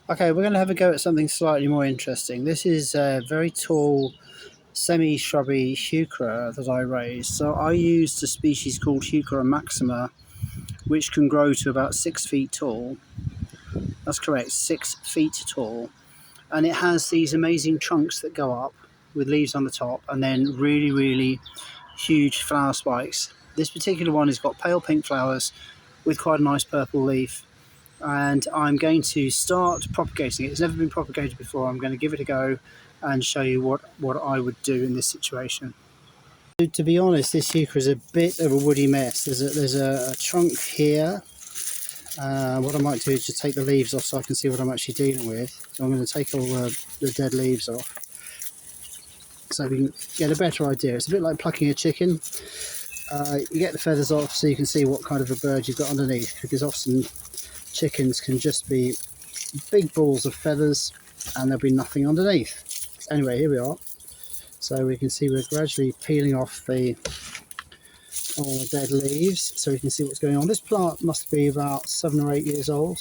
Okay, we're going to have a go at something slightly more interesting. This is a very tall semi-shrubby Heuchera that I raised. So I used a species called Heuchera Maxima, which can grow to about 6 feet tall. That's correct, 6 feet tall. And it has these amazing trunks that go up with leaves on the top and then really, really huge flower spikes. This particular one has got pale pink flowers with quite a nice purple leaf. And I'm going to start propagating it. It's never been propagated before. I'm going to give it a go and show you what I would do in this situation. To be honest, this Heuchera is a bit of a woody mess. There's a trunk here. What I might do is just take the leaves off so I can see what I'm actually dealing with. So I'm going to take all the dead leaves off so we can get a better idea. It's a bit like plucking a chicken. You get the feathers off so you can see what kind of a bird you've got underneath, because often chickens can just be big balls of feathers and there'll be nothing underneath. Anyway, here we are. So we can see we're gradually peeling off all the dead leaves so we can see what's going on. This plant must be about 7 or 8 years old,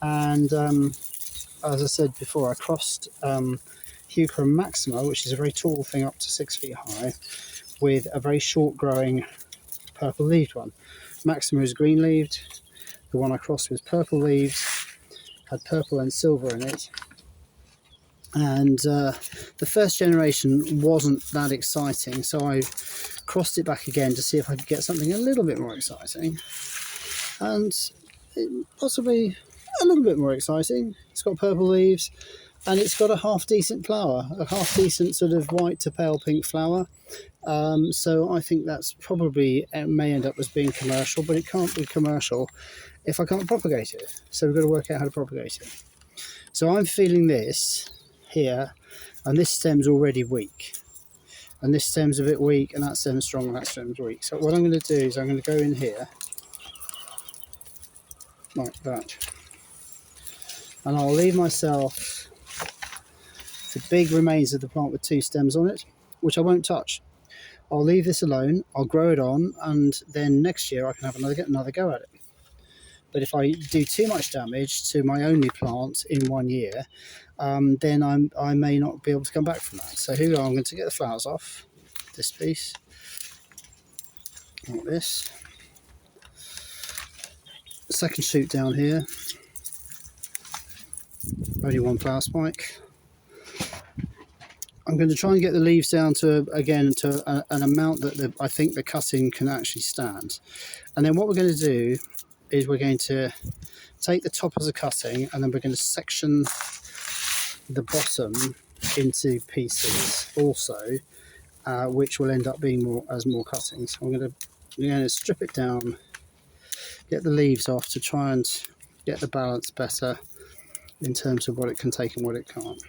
and as I said before, I crossed Heuchera Maxima, which is a very tall thing up to 6 feet high, with a very short growing purple leaved one. Maxima is green leaved. The one I crossed was purple leaves, had purple and silver in it. And the first generation wasn't that exciting, so I crossed it back again to see if I could get something a little bit more exciting. And possibly a little bit more exciting. It's got purple leaves and it's got a half decent flower, a half decent sort of white to pale pink flower. So I think that's probably, it may end up as being commercial, but it can't be commercial if I can't propagate it. So we've got to work out how to propagate it. So I'm feeling this here, and this stem's already weak. And this stem's a bit weak, and that stem's strong, and that stem's weak. So what I'm going to do is I'm going to go in here, like that. And I'll leave myself the big remains of the plant with 2 stems on it, which I won't touch. I'll leave this alone, I'll grow it on, and then next year I can have another go at it. But if I do too much damage to my only plant in 1 year, then I may not be able to come back from that. So here we are, I'm going to get the flowers off this piece, like this. Second shoot down here, only 1 flower spike. I'm going to try and get the leaves down to an amount that I think the cutting can actually stand. And then what we're going to do is we're going to take the top as a cutting, and then we're going to section the bottom into pieces also, which will end up being more cuttings. So I'm going to strip it down, get the leaves off to try and get the balance better in terms of what it can take and what it can't.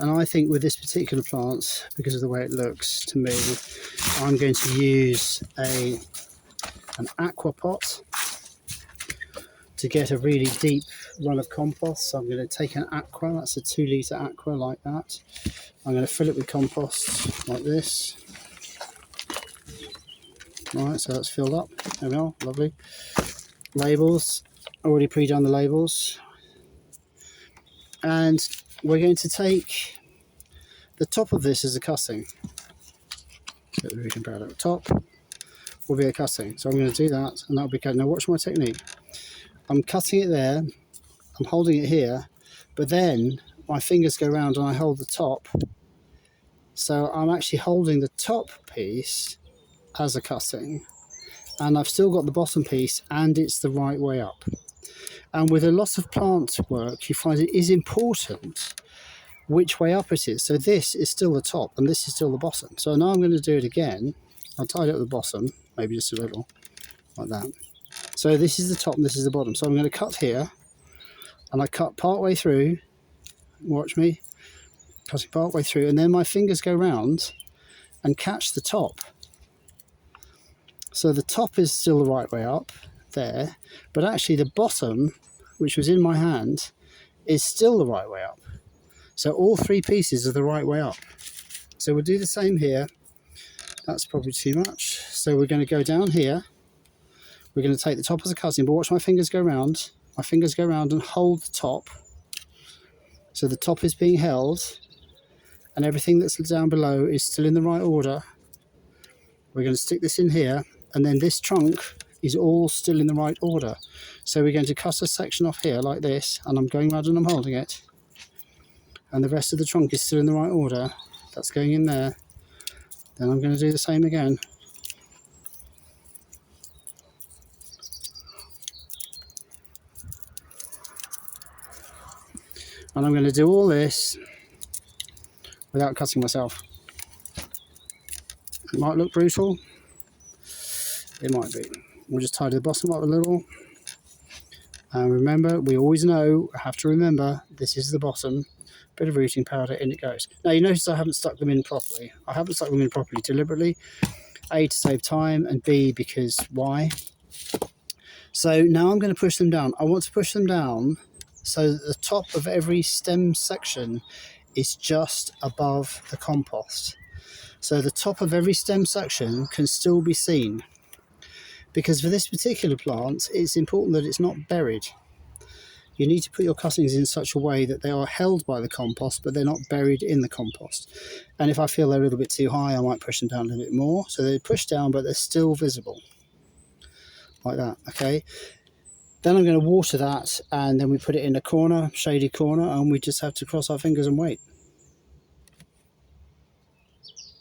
And I think with this particular plant, because of the way it looks to me, I'm going to use an aqua pot to get a really deep run of compost. So I'm going to take an aqua, that's a 2 litre aqua like that. I'm going to fill it with compost like this. Alright, so that's filled up. There we are, lovely. Labels, already pre-done the labels. And we're going to take the top of this as a cutting. So we can compare that. Top will be a cutting. So I'm going to do that, and that'll be cut. Now watch my technique. I'm cutting it there, I'm holding it here, but then my fingers go around and I hold the top. So I'm actually holding the top piece as a cutting, and I've still got the bottom piece, and it's the right way up. And with a lot of plant work, you find it is important which way up it is. So this is still the top and this is still the bottom. So now I'm going to do it again. I'll tidy up the bottom, maybe just a little, like that. So this is the top and this is the bottom. So I'm going to cut here, and I cut part way through. Watch me, cutting part way through, and then my fingers go round and catch the top. So the top is still the right way up there, but actually the bottom, which was in my hand, is still the right way up. So all 3 pieces are the right way up. So we'll do the same here. That's probably too much. So we're going to go down here. We're going to take the top as a cutting, but watch my fingers go round. my fingers go around and hold the top. So the top is being held and everything that's down below is still in the right order. We're going to stick this in here, and then this trunk is all still in the right order. So we're going to cut a section off here like this, and I'm going around and I'm holding it. And the rest of the trunk is still in the right order. That's going in there. Then I'm going to do the same again. And I'm going to do all this without cutting myself. It might look brutal. It might be. We'll just tidy the bottom up a little. And remember, we always have to remember, this is the bottom. Bit of rooting powder, in it goes. Now you notice I haven't stuck them in properly. I haven't stuck them in properly deliberately. A, to save time, and B, because why? So now I'm going to push them down. I want to push them down so that the top of every stem section is just above the compost. So the top of every stem section can still be seen. Because for this particular plant, it's important that it's not buried. You need to put your cuttings in such a way that they are held by the compost, but they're not buried in the compost. And if I feel they're a little bit too high, I might push them down a little bit more. So they push down, but they're still visible. Like that, okay? Then I'm going to water that, and then we put it in a corner, shady corner, and we just have to cross our fingers and wait.